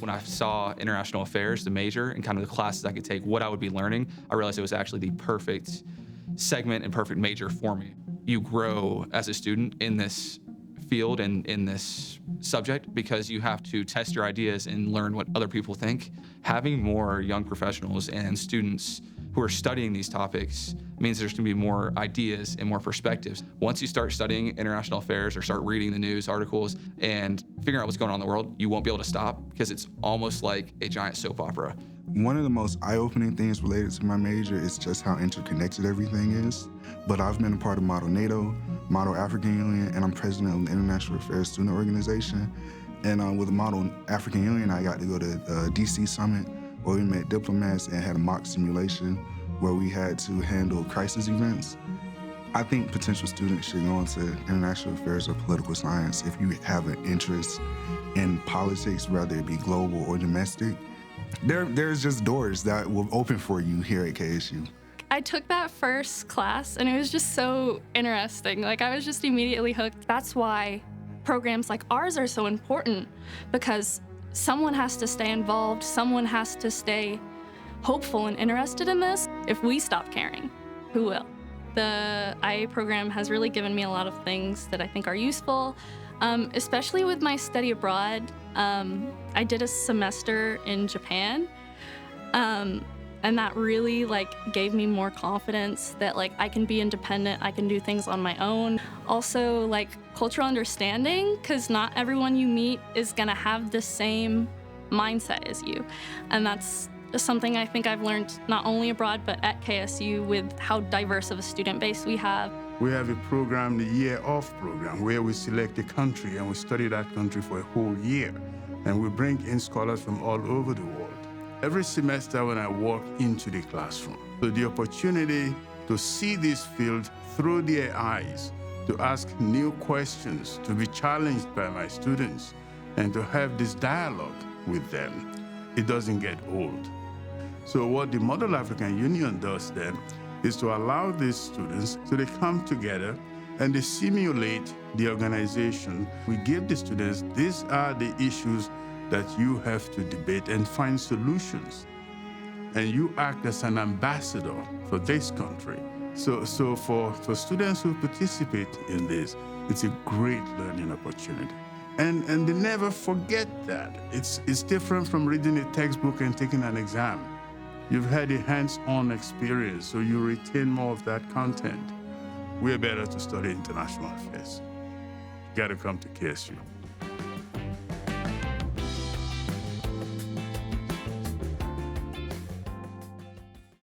When I saw international affairs, the major, and kind of the classes I could take, what I would be learning, I realized it was actually the perfect segment and perfect major for me. You grow as a student in this field and in this subject because you have to test your ideas and learn what other people think. Having more young professionals and students who are studying these topics means there's going to be more ideas and more perspectives. Once you start studying international affairs or start reading the news articles and figuring out what's going on in the world, you won't be able to stop because it's almost like a giant soap opera. One of the most eye-opening things related to my major is just how interconnected everything is. But I've been a part of Model NATO, Model African Union, and I'm president of the International Affairs Student Organization. And with Model African Union, I got to go to the DC Summit, where we met diplomats and had a mock simulation where we had to handle crisis events. I think potential students should go into international affairs or political science if you have an interest in politics, whether it be global or domestic. There's just doors that will open for you here at KSU. I took that first class and it was just so interesting. Like, I was just immediately hooked. That's why programs like ours are so important, because someone has to stay involved, someone has to stay hopeful and interested in this. If we stop caring, who will? The IA program has really given me a lot of things that I think are useful, especially with my study abroad. I did a semester in Japan, and that really gave me more confidence that I can be independent, I can do things on my own. Also cultural understanding, because not everyone you meet is gonna have the same mindset as you. And that's something I think I've learned not only abroad, but at KSU with how diverse of a student base we have. We have a program, the Year Off program, where we select a country and we study that country for a whole year. And we bring in scholars from all over the world. Every semester when I walk into the classroom, so the opportunity to see this field through their eyes, to ask new questions, to be challenged by my students, and to have this dialogue with them, it doesn't get old. So what the Model African Union does then is to allow these students, so they come together and they simulate the organization. We give the students, these are the issues that you have to debate and find solutions. And you act as an ambassador for this country. So for students who participate in this, it's a great learning opportunity. And they never forget that. It's different from reading a textbook and taking an exam. You've had a hands-on experience, so you retain more of that content. We're better to study international affairs. You gotta come to KSU.